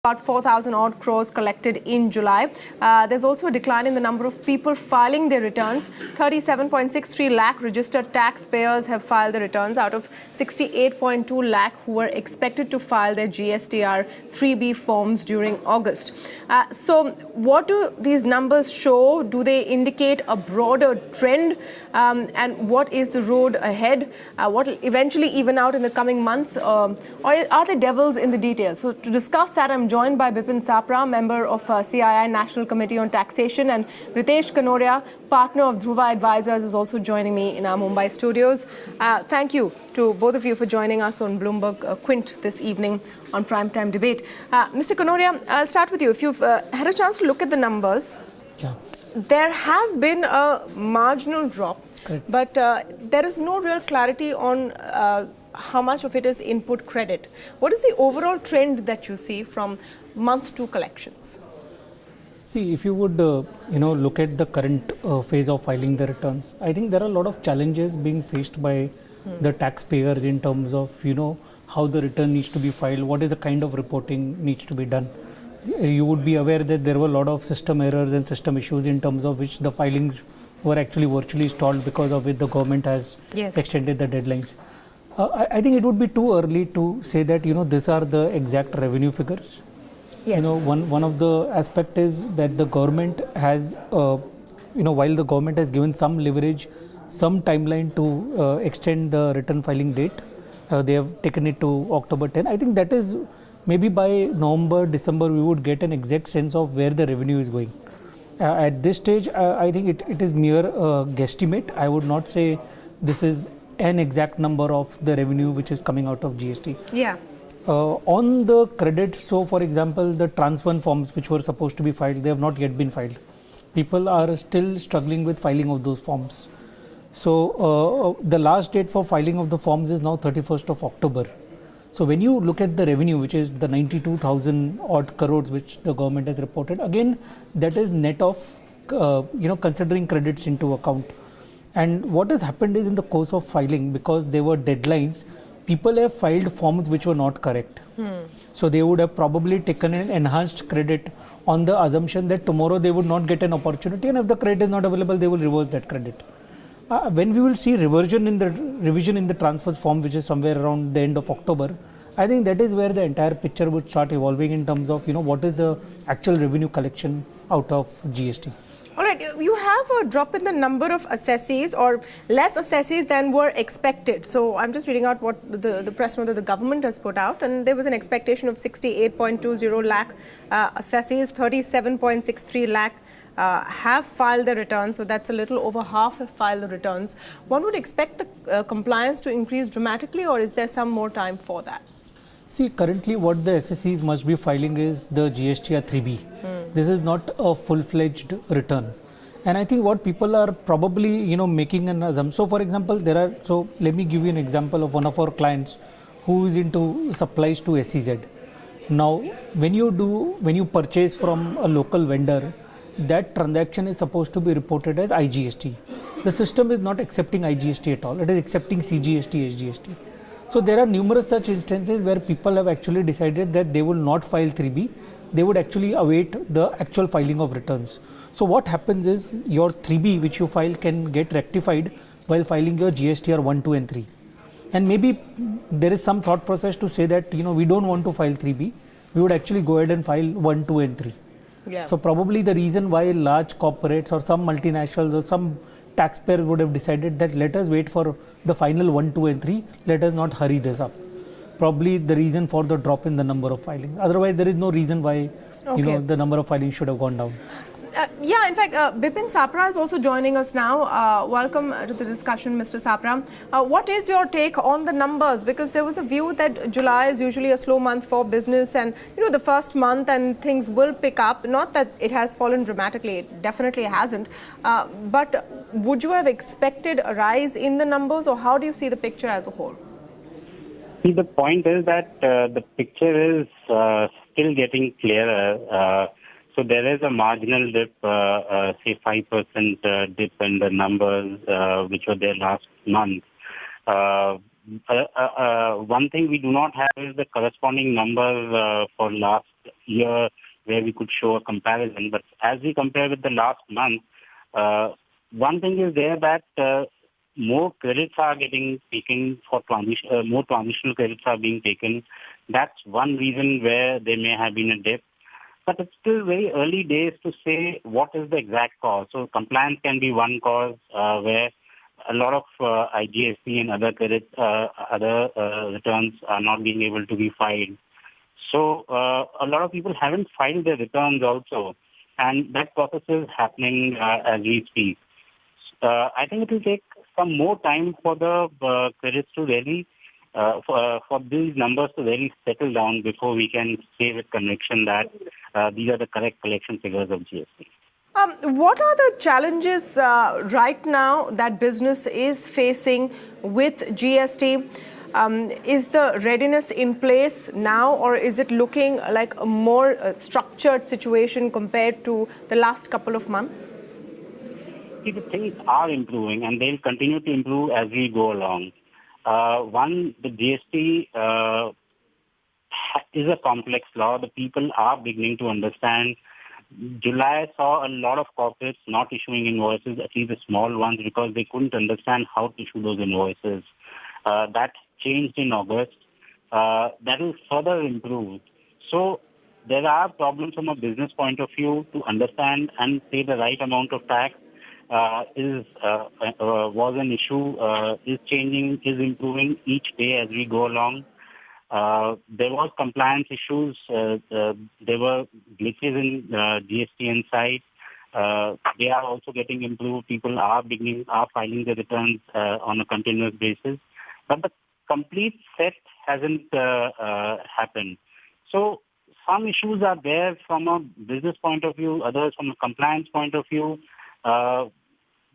about 4,000 odd crores collected in July. There's also a decline in the number of people filing their returns. 37.63 lakh registered taxpayers have filed their returns out of 68.2 lakh who were expected to file their GSTR 3B forms during August. So what do these numbers show? Do they indicate a broader trend? And what is the road ahead? What will eventually even out in the coming months? Or are there devils in the details? So to discuss that, I'm joined by Bipin Sapra, member of CII National Committee on Taxation, and Ritesh Kanoria, partner of Dhruva Advisors, is also joining me in our Mumbai studios. Thank you to both of you for joining us on Bloomberg Quint this evening on Primetime Debate. Mr. Kanoria, I'll start with you. If you've had a chance to look at the numbers, there has been a marginal drop, but there is no real clarity on how much of it is input credit. What is the overall trend that you see from month two collections? See, if you would look at the current phase of filing the returns, I think there are a lot of challenges being faced by the taxpayers in terms of how the return needs to be filed, what is the kind of reporting needs to be done. You would be aware that there were a lot of system errors and system issues in terms of which the filings were actually virtually stalled, because of which the government has extended the deadlines. I think it would be too early to say that these are the exact revenue figures. Yes. One of the aspect is that the government has while the government has given some leverage, some timeline to extend the return filing date, they have taken it to October 10. I think that is maybe by November, December we would get an exact sense of where the revenue is going. At this stage, I think it is mere guesstimate. I would not say this is an exact number of the revenue which is coming out of GST. Yeah. On the credit, so for example, the transfer forms which were supposed to be filed, they have not yet been filed. People are still struggling with filing of those forms. So the last date for filing of the forms is now 31st of October. So when you look at the revenue, which is the 92,000 odd crores which the government has reported, again that is net of considering credits into account. And what has happened is, in the course of filing, because there were deadlines, people have filed forms which were not correct. So they would have probably taken an enhanced credit on the assumption that tomorrow they would not get an opportunity, and if the credit is not available, they will reverse that credit. When we will see revision in the transfers form, which is somewhere around the end of October, I think that is where the entire picture would start evolving in terms of what is the actual revenue collection out of GST. All right, you have a drop in the number of assessees, or less assessees than were expected. So I'm just reading out what the press note that the government has put out, and there was an expectation of 68.20 lakh assessees, 37.63 lakh have filed the returns, so that's a little over half have filed the returns. One would expect the compliance to increase dramatically, or is there some more time for that? See, currently what the SSCs must be filing is the GSTR 3B. This is not a full-fledged return. And I think what people are probably, making an assumption. So, for example, let me give you an example of one of our clients who is into supplies to SEZ. Now, when you purchase from a local vendor, that transaction is supposed to be reported as IGST. The system is not accepting IGST at all. It is accepting CGST, SGST. So there are numerous such instances where people have actually decided that they will not file 3B. They would actually await the actual filing of returns. So what happens is, your 3B which you file can get rectified while filing your GSTR 1, 2 and 3. And maybe there is some thought process to say that we don't want to file 3B. We would actually go ahead and file 1, 2 and 3. Yeah. So probably the reason why large corporates or some multinationals or some taxpayers would have decided that let us wait for the final 1, 2 and 3, let us not hurry this up. Probably the reason for the drop in the number of filings. Otherwise, there is no reason why the number of filings should have gone down. Yeah, in fact, Bipin Sapra is also joining us now. Welcome to the discussion, Mr. Sapra. What is your take on the numbers? Because there was a view that July is usually a slow month for business, and the first month and things will pick up. Not that it has fallen dramatically, it definitely hasn't. But would you have expected a rise in the numbers, or how do you see the picture as a whole? See, the point is that the picture is still getting clearer. So there is a marginal dip, say 5% dip in the numbers which were there last month. One thing we do not have is the corresponding numbers for last year where we could show a comparison. But as we compare with the last month, one thing is there that more credits are getting taken for more transitional credits are being taken. That's one reason where there may have been a dip. But it's still very early days to say what is the exact cause. So compliance can be one cause where a lot of IGST and other returns are not being able to be filed. So a lot of people haven't filed their returns also, and that process is happening as we speak. I think it will take some more time for the credits to really, for these numbers to really settle down before we can say with conviction that these are the correct collection figures of GST. What are the challenges right now that business is facing with GST? Is the readiness in place now, or is it looking like a more structured situation compared to the last couple of months? See, the things are improving, and they'll continue to improve as we go along. One, the GST is a complex law. The people are beginning to understand. July saw a lot of corporates not issuing invoices, at least the small ones, because they couldn't understand how to issue those invoices. That changed in August. That will further improve. So there are problems from a business point of view to understand and pay the right amount of tax. Was an issue, is changing, is improving each day as we go along. There was compliance issues. There were glitches in GST inside. They are also getting improved. People are filing their returns on a continuous basis. But the complete set hasn't happened. So some issues are there from a business point of view, others from a compliance point of view.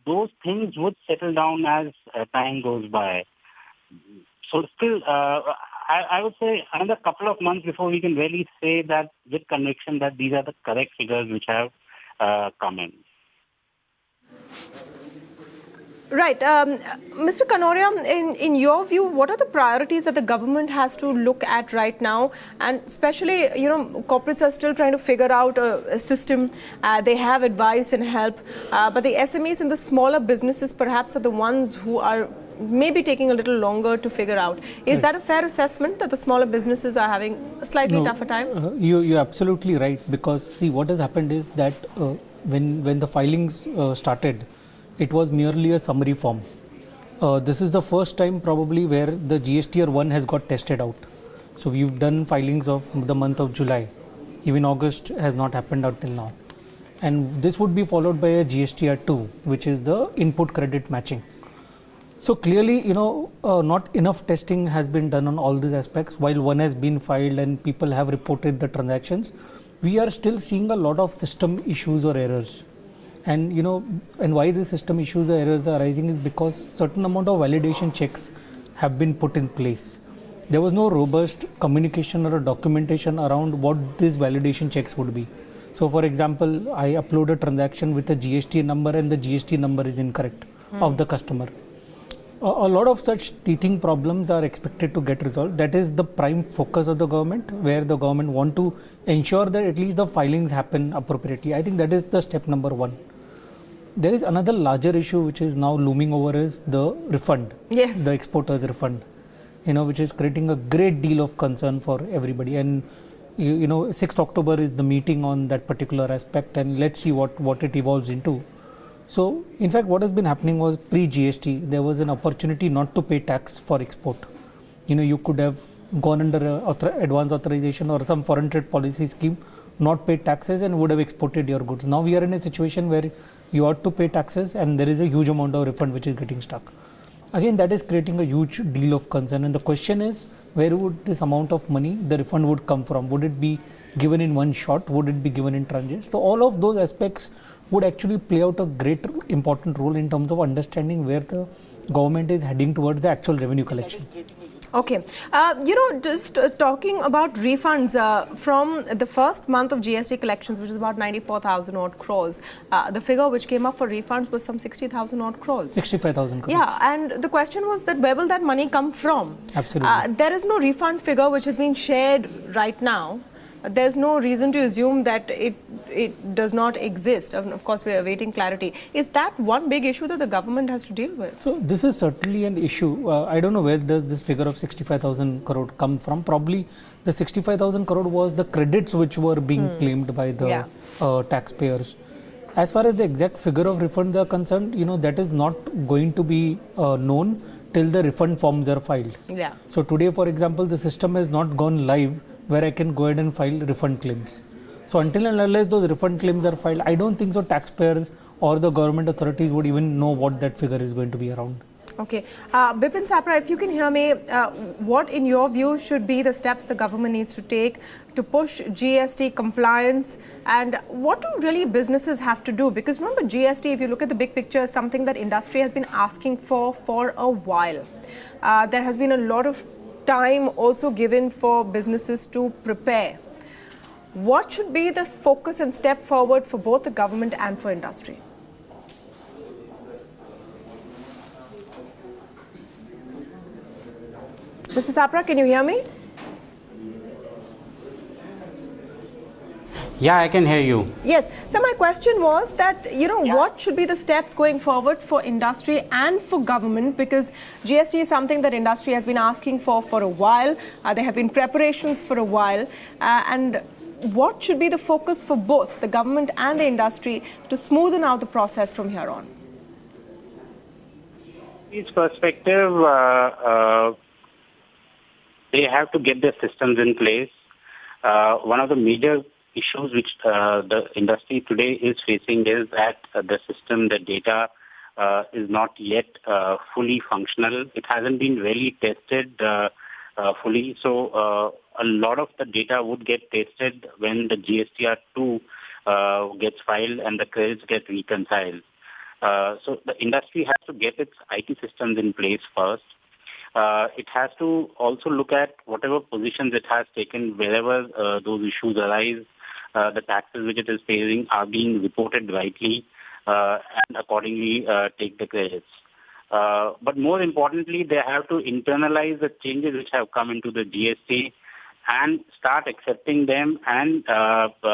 Those things would settle down as time goes by. So still, I would say another couple of months before we can really say that with conviction that these are the correct figures which have come in. Right. Mr. Kanoria, in your view, what are the priorities that the government has to look at right now? And especially, corporates are still trying to figure out a system. They have advice and help. But the SMEs and the smaller businesses perhaps are the ones who are maybe taking a little longer to figure out. Is that a fair assessment that the smaller businesses are having a slightly tougher time? You're absolutely right, because see, what has happened is that when the filings started, it was merely a summary form. This is the first time probably where the GSTR 1 has got tested out. So we've done filings of the month of July. Even August has not happened until now. And this would be followed by a GSTR 2, which is the input credit matching. So clearly, not enough testing has been done on all these aspects. While one has been filed and people have reported the transactions, we are still seeing a lot of system issues or errors. And and why the system issues or errors are arising is because certain amount of validation checks have been put in place. There was no robust communication or documentation around what these validation checks would be. So for example, I upload a transaction with a GST number and the GST number is incorrect of the customer. A lot of such teething problems are expected to get resolved. That is the prime focus of the government, where the government want to ensure that at least the filings happen appropriately. I think that is the step number one. There is another larger issue which is now looming over, is the refund. Yes. The exporter's refund, which is creating a great deal of concern for everybody. And 6th October is the meeting on that particular aspect, and let's see what it evolves into. So in fact, what has been happening was pre-GST, there was an opportunity not to pay tax for export. You could have gone under advance authorization or some foreign trade policy scheme, not paid taxes, and would have exported your goods. Now we are in a situation where you ought to pay taxes and there is a huge amount of refund which is getting stuck. Again, that is creating a huge deal of concern, and the question is, where would this amount of money, the refund would come from? Would it be given in one shot? Would it be given in tranches? So all of those aspects would actually play out a great important role in terms of understanding where the government is heading towards the actual revenue collection. Okay. Just talking about refunds from the first month of GST collections, which is about 94,000 odd crores, the figure which came up for refunds was some 60,000 odd crores. 65,000 crores. Yeah, and the question was that where will that money come from? Absolutely. There is no refund figure which has been shared right now. there's no reason to assume that it does not exist. Of course, we are awaiting clarity. Is that one big issue that the government has to deal with? So this is certainly an issue. I don't know where does this figure of 65,000 crore come from. Probably the 65,000 crore was the credits which were being claimed by the taxpayers. As far as the exact figure of refunds are concerned, that is not going to be known till the refund forms are filed. Yeah. So today, for example, the system has not gone live where I can go ahead and file refund claims. So until and unless those refund claims are filed, I don't think so taxpayers or the government authorities would even know what that figure is going to be around. Okay. Bipin Sapra, if you can hear me, what in your view should be the steps the government needs to take to push GST compliance, and what do really businesses have to do? Because remember, GST, if you look at the big picture, is something that industry has been asking for a while. There has been a lot of time also given for businesses to prepare. What should be the focus and step forward for both the government and for industry? Mr. Sapra, can you hear me? Yeah, I can hear you. Yes. So my question was that, what should be the steps going forward for industry and for government? Because GST is something that industry has been asking for a while. There have been preparations for a while. And what should be the focus for both the government and the industry to smoothen out the process from here on? This perspective, they have to get their systems in place. One of the major issues which the industry today is facing is that the system, the data is not yet fully functional. It hasn't been really tested fully. So a lot of the data would get tested when the GSTR2 gets filed and the credits get reconciled. So the industry has to get its IT systems in place first. It has to also look at whatever positions it has taken wherever those issues arise. The taxes which it is paying are being reported rightly and accordingly take the credits. But more importantly, they have to internalize the changes which have come into the GST and start accepting them and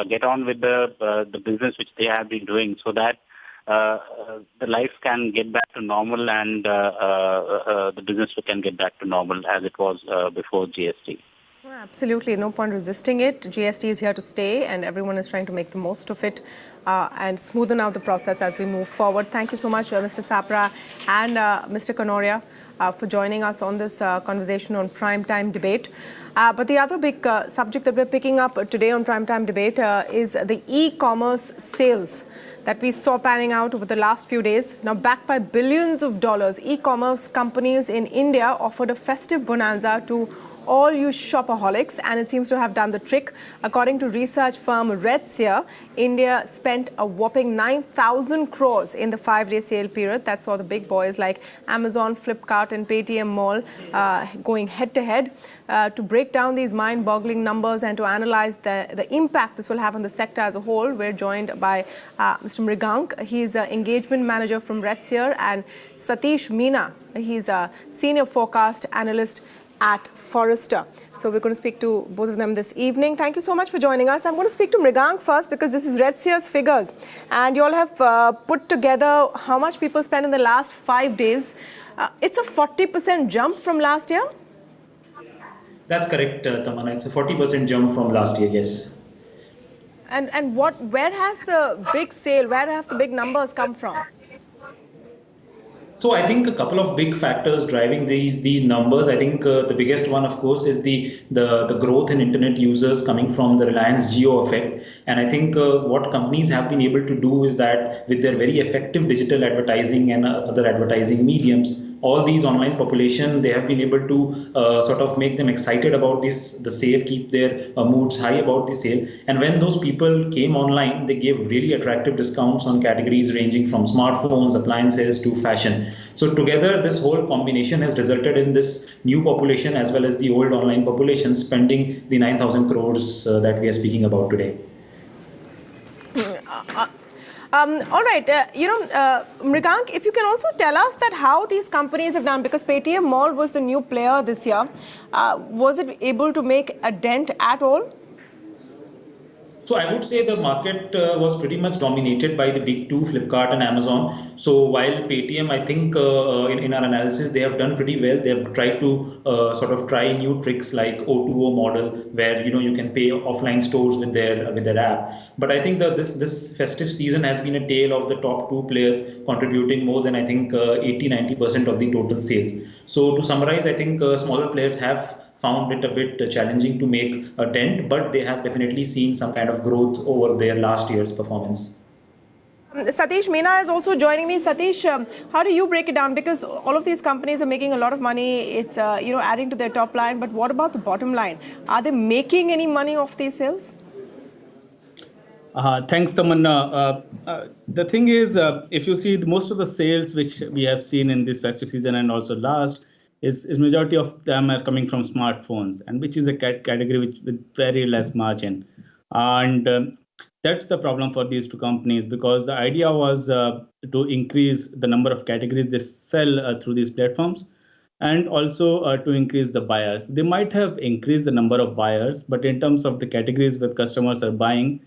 get on with the business which they have been doing, so that the life can get back to normal and the business can get back to normal as it was before GST. Absolutely, no point resisting it. GST is here to stay and everyone is trying to make the most of it and smoothen out the process as we move forward. Thank you so much, Mr. Sapra and Mr. Kanoria for joining us on this conversation on Primetime Debate. But the other big subject that we're picking up today on Primetime Debate is the e-commerce sales that we saw panning out over the last few days. Now backed by billions of dollars, e-commerce companies in India offered a festive bonanza to all you shopaholics, and it seems to have done the trick. According to research firm Redseer, India spent a whopping 9,000 crores in the 5-day sale period. That saw the big boys like Amazon, Flipkart and Paytm Mall going head-to-head. To break down these mind-boggling numbers and to analyze the impact this will have on the sector as a whole, we're joined by Mr. Mrigank. He's an engagement manager from Redseer, and Satish Meena. He's a senior forecast analyst at Forrester. So we're going to speak to both of them this evening. Thank you so much for joining us. I'm going to speak to Mrigank first because this is Redseer's figures. And you all have put together how much people spent in the last 5 days. It's a 40% jump from last year? That's correct, Tamana. It's a 40% jump from last year, yes. And where has the big sale, where have the big numbers come from? So I think a couple of big factors driving these numbers. I think the biggest one, of course, is the growth in internet users coming from the Reliance Jio effect. And I think what companies have been able to do is that with their very effective digital advertising and other advertising mediums, all these online population, they have been able to sort of make them excited about the sale, keep their moods high about the sale. And when those people came online, they gave really attractive discounts on categories ranging from smartphones, appliances to fashion. So together, this whole combination has resulted in this new population as well as the old online population spending the 9,000 crores that we are speaking about today. All right, Mrigank, if you can also tell us that how these companies have done, because Paytm Mall was the new player this year, was it able to make a dent at all? So I would say the market was pretty much dominated by the big two, Flipkart and Amazon. So while Paytm, I think in our analysis, they have done pretty well. They have tried to sort of try new tricks like O2O model, where you can pay offline stores with their app. But I think that this festive season has been a tale of the top two players contributing more than I think 80-90% of the total sales. So to summarize, I think smaller players have found it a bit challenging to make a dent, but they have definitely seen some kind of growth over their last year's performance. Satish Meena is also joining me. Satish, how do you break it down? Because all of these companies are making a lot of money. It's adding to their top line. But what about the bottom line? Are they making any money off these sales? Thanks, Tamanna. The thing is, if you see most of the sales which we have seen in this festive season and also last, is majority of them are coming from smartphones, and which is a category with very less margin. And that's the problem for these two companies, because the idea was to increase the number of categories they sell through these platforms, and also to increase the buyers. They might have increased the number of buyers, but in terms of the categories where customers are buying,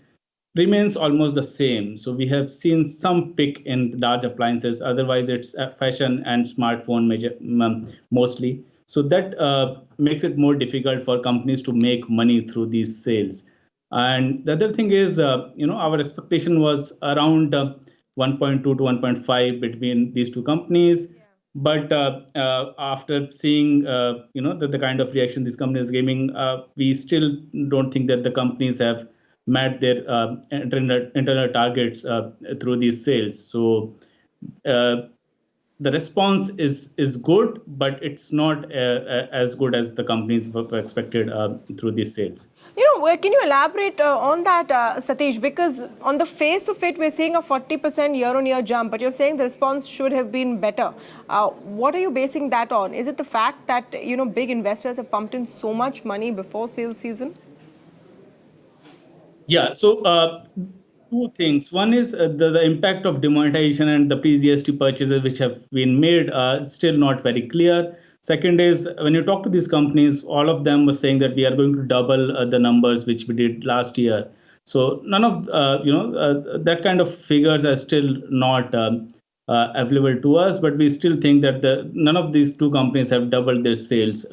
remains almost the same. So we have seen some pick in large appliances. Otherwise, it's fashion and smartphone mostly. So that makes it more difficult for companies to make money through these sales. And the other thing is, our expectation was around 1.2 to 1.5 between these two companies. Yeah. But after seeing, the kind of reaction these companies are giving, we still don't think that the companies have met their internal targets through these sales. So the response is good, but it's not as good as the companies were expected through these sales. Can you elaborate on that, Satish? Because on the face of it, we're seeing a 40% year-on-year jump, but you're saying the response should have been better. What are you basing that on? Is it the fact that, big investors have pumped in so much money before sales season? Yeah, so two things. One is the impact of demonetization and the pre-GST purchases which have been made still not very clear. Second is, when you talk to these companies, all of them were saying that we are going to double the numbers which we did last year. So none of that kind of figures are still not available to us, but we still think that none of these two companies have doubled their sales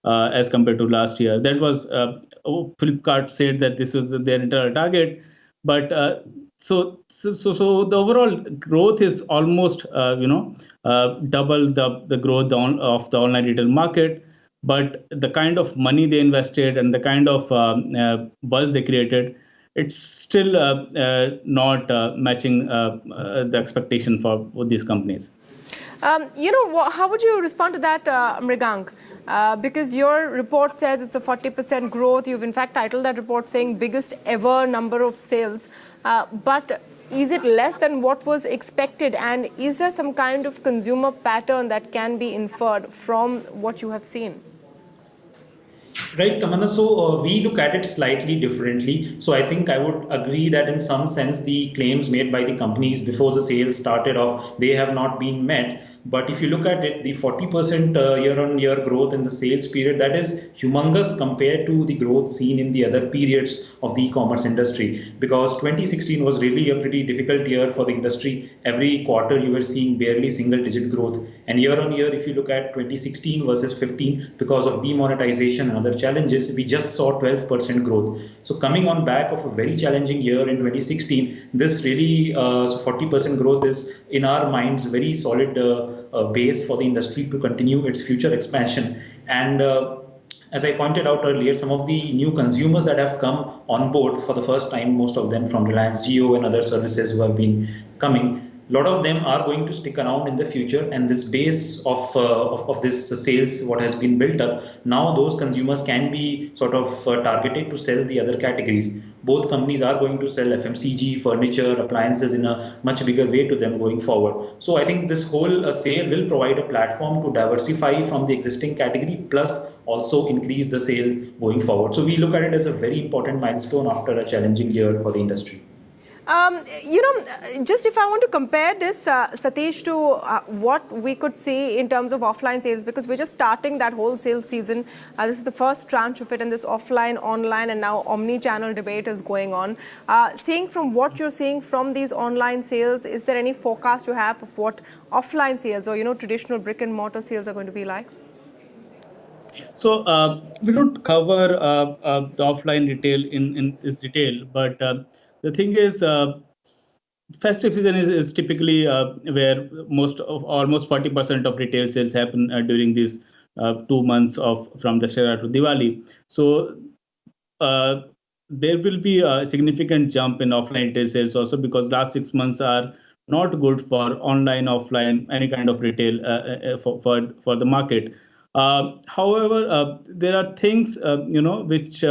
as compared to last year. That was Flipkart said that this was their internal target, but so the overall growth is almost double the growth of the online retail market. But the kind of money they invested and the kind of buzz they created, it's still not matching the expectation for these companies. How would you respond to that, Mrigank? Because your report says it's a 40% growth. You've in fact titled that report saying biggest ever number of sales. But is it less than what was expected? And is there some kind of consumer pattern that can be inferred from what you have seen? Right, Tamanna. So we look at it slightly differently. So I think I would agree that in some sense, the claims made by the companies before the sales started off, they have not been met. But if you look at it, the 40% year-on-year growth in the sales period, that is humongous compared to the growth seen in the other periods of the e-commerce industry. Because 2016 was really a pretty difficult year for the industry. Every quarter you were seeing barely single-digit growth. And year-on-year, if you look at 2016 versus 15, because of demonetization and other challenges, we just saw 12% growth. So coming on back of a very challenging year in 2016, this really 40% growth is, in our minds, very solid base for the industry to continue its future expansion. And as I pointed out earlier, some of the new consumers that have come on board for the first time, most of them from Reliance Jio and other services who have been coming, a lot of them are going to stick around in the future, and this base of this sales, what has been built up, now those consumers can be sort of targeted to sell the other categories. Both companies are going to sell FMCG, furniture, appliances in a much bigger way to them going forward. So I think this whole sale will provide a platform to diversify from the existing category, plus also increase the sales going forward. So we look at it as a very important milestone after a challenging year for the industry. Just if I want to compare this, Satish, to what we could see in terms of offline sales, because we're just starting that whole sales season. This is the first tranche of it, and this offline, online, and now omni-channel debate is going on. Seeing from what you're seeing from these online sales, is there any forecast you have of what offline sales or, traditional brick and mortar sales are going to be like? So we don't cover the offline retail in this detail, but the thing is, festive season is typically where almost 40% of retail sales happen during these 2 months from Dussehra to Diwali. So there will be a significant jump in offline retail sales also, because last 6 months are not good for online, offline, any kind of retail for the market. However, there are things which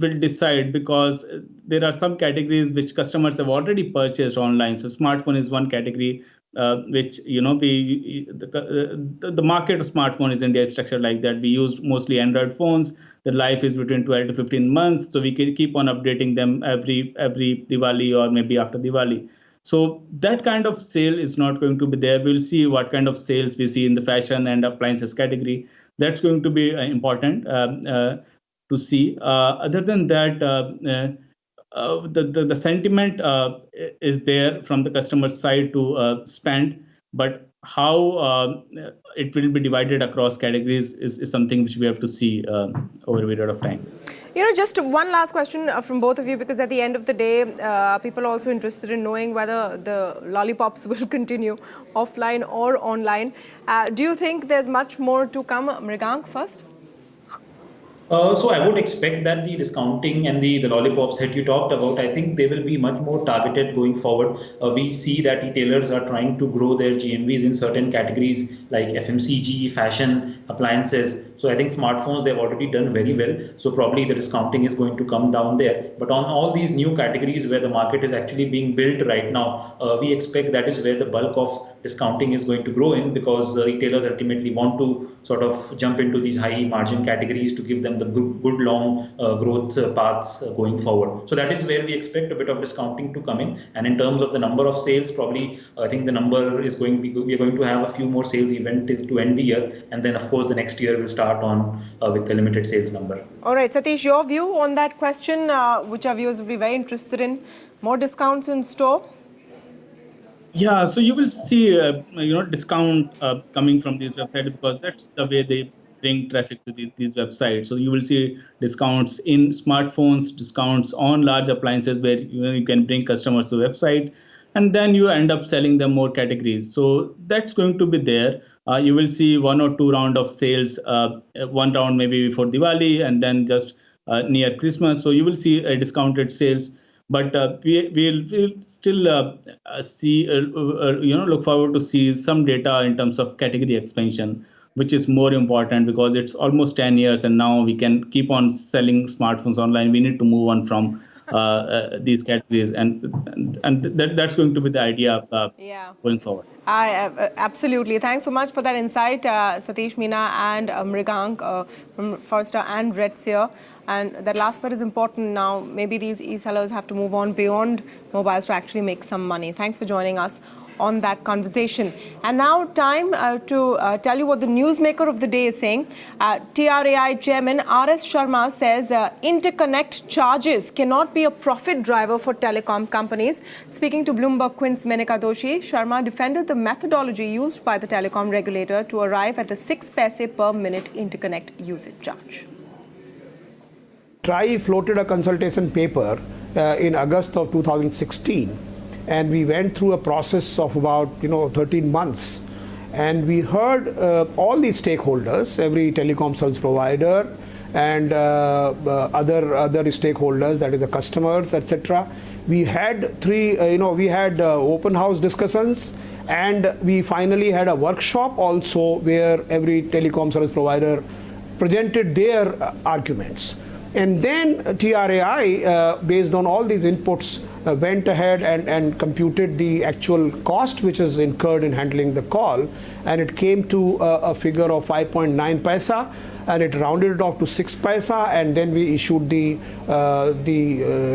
will decide, because there are some categories which customers have already purchased online. So smartphone is one category which the market of smartphone is India is structured like that. We use mostly Android phones. The life is between 12 to 15 months, so we can keep on updating them every Diwali or maybe after Diwali. So that kind of sale is not going to be there. We'll see what kind of sales we see in the fashion and appliances category. That's going to be important to see. Other than that, the sentiment is there from the customer side to spend, but how it will be divided across categories is something which we have to see over a period of time. Just one last question from both of you, because at the end of the day, people are also interested in knowing whether the lollipops will continue offline or online. Do you think there's much more to come? Mrigank first. So I would expect that the discounting and the lollipops that you talked about, I think they will be much more targeted going forward. We see that retailers are trying to grow their GMVs in certain categories like FMCG, fashion, appliances. So I think smartphones, they've already done very well. So probably the discounting is going to come down there. But on all these new categories where the market is actually being built right now, we expect that is where the bulk of discounting is going to grow in, because retailers ultimately want to sort of jump into these high margin categories to give them the good long growth paths going forward. So that is where we expect a bit of discounting to come in. And in terms of the number of sales, probably I think the number is we are going to have a few more sales events to end the year, and then of course the next year will start on with the limited sales number. All right, Satish, your view on that question, which our viewers will be very interested in. More discounts in store? Yeah, so you will see discount coming from these websites, because that's the way they bring traffic to these websites. So you will see discounts in smartphones, discounts on large appliances, where you can bring customers to the website, and then you end up selling them more categories. So that's going to be there. You will see 1 or 2 rounds of sales, one round maybe before Diwali, and then just near Christmas. So you will see discounted sales. But we'll still see, look forward to see some data in terms of category expansion, which is more important, because it's almost 10 years and now we can keep on selling smartphones online. We need to move on from these categories, and that's going to be the idea going forward. Absolutely. Thanks so much for that insight, Satish, Meena, and Mrigank from Forrester and Reds here. And that last part is important now. Maybe these e-sellers have to move on beyond mobiles to actually make some money. Thanks for joining us on that conversation. And now time to tell you what the newsmaker of the day is saying. TRAI Chairman R.S. Sharma says interconnect charges cannot be a profit driver for telecom companies. Speaking to Bloomberg Quint's Menika Doshi, Sharma defended the methodology used by the telecom regulator to arrive at the 6 paise per minute interconnect usage charge. TRAI floated a consultation paper in August of 2016, and we went through a process of about 13 months, and we heard all the stakeholders, every telecom service provider and other stakeholders, that is the customers, etc. We had open house discussions, and we finally had a workshop also where every telecom service provider presented their arguments. And then TRAI, based on all these inputs, went ahead and computed the actual cost which is incurred in handling the call, and it came to a figure of 5.9 paisa. and it rounded it off to 6 paisa, and then we issued the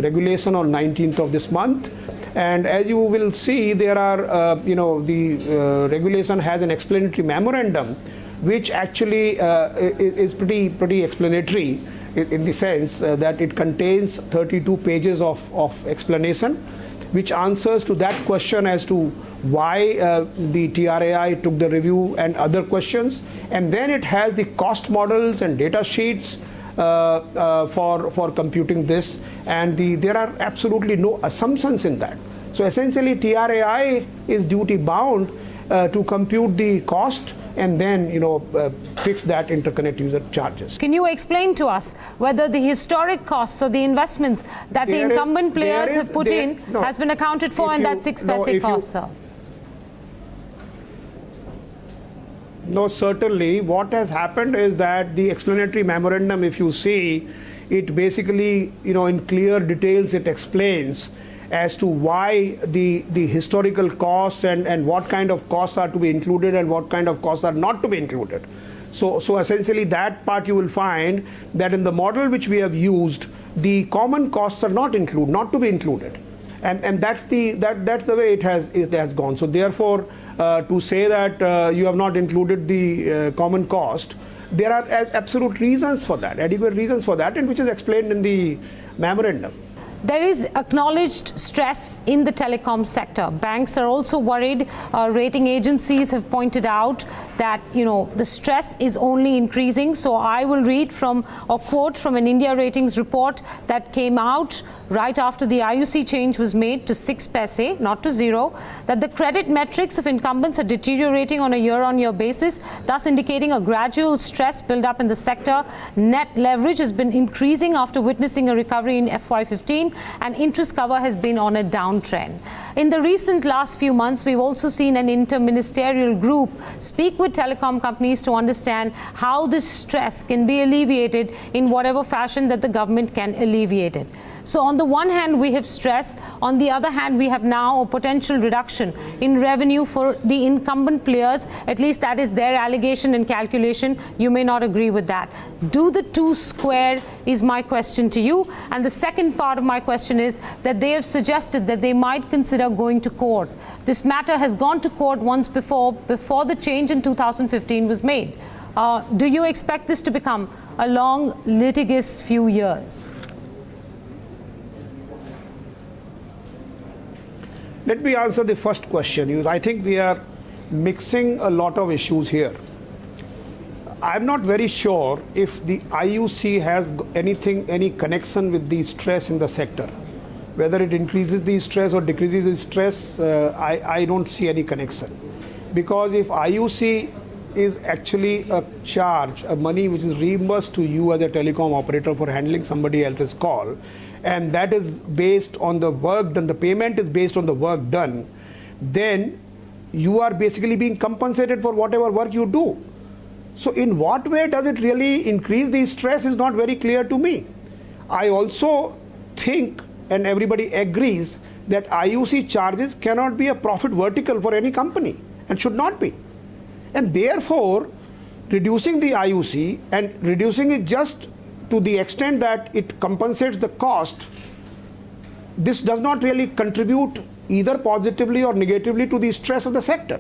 regulation on 19th of this month. And as you will see, there are, the regulation has an explanatory memorandum, which actually is pretty explanatory in the sense that it contains 32 pages of explanation, which answers to that question as to why the TRAI took the review and other questions. And then it has the cost models and data sheets for computing this, and there are absolutely no assumptions in that. So essentially TRAI is duty bound to compute the cost and then fix that interconnect user charges. Can you explain to us whether the historic costs or the investments that the incumbent players have put in has been accounted for in that 6 paise cost, sir? No, certainly. What has happened is that the explanatory memorandum, if you see, it basically, in clear details, it explains as to why the historical costs and what kind of costs are to be included and what kind of costs are not to be included. So essentially that part you will find that in the model which we have used, the common costs are not to be included. And that's the way it has gone. So therefore, to say that you have not included the common cost, there are absolute reasons for that, adequate reasons for that, and which is explained in the memorandum. There is acknowledged stress in the telecom sector. Banks are also worried. Rating agencies have pointed out that, the stress is only increasing. So I will read from a quote from an India Ratings report that came out right after the IUC change was made to 6 paise, not to 0, that the credit metrics of incumbents are deteriorating on a year-on-year basis, thus indicating a gradual stress build-up in the sector. Net leverage has been increasing after witnessing a recovery in FY15, and interest cover has been on a downtrend. In the recent last few months, we've also seen an interministerial group speak with telecom companies to understand how this stress can be alleviated in whatever fashion that the government can alleviate it. So on the one hand, we have stress. On the other hand, we have now a potential reduction in revenue for the incumbent players. At least that is their allegation and calculation. You may not agree with that. Do the two square is my question to you. And the second part of my question is that they have suggested that they might consider going to court. This matter has gone to court once before the change in 2015 was made. Do you expect this to become a long litigious few years? Let me answer the first question. I think we are mixing a lot of issues here. I'm not very sure if the IUC has any connection with the stress in the sector. Whether it increases the stress or decreases the stress, I don't see any connection. Because if IUC is actually a charge, a money which is reimbursed to you as a telecom operator for handling somebody else's call, and that is based on the work done, the payment is based on the work done, then you are basically being compensated for whatever work you do. So in what way does it really increase the stress is not very clear to me. I also think, and everybody agrees, that IUC charges cannot be a profit vertical for any company and should not be. And therefore, reducing the IUC and reducing it just to the extent that it compensates the cost, this does not really contribute either positively or negatively to the stress of the sector.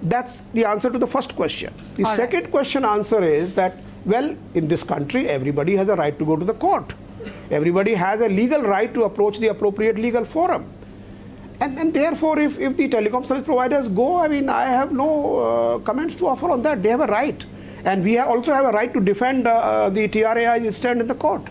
That's the answer to the first question. The second question answer is that, well, in this country, everybody has a right to go to the court. Everybody has a legal right to approach the appropriate legal forum. And therefore, if the telecom service providers go, I have no comments to offer on that. They have a right. And we also have a right to defend the TRAI stand in the court.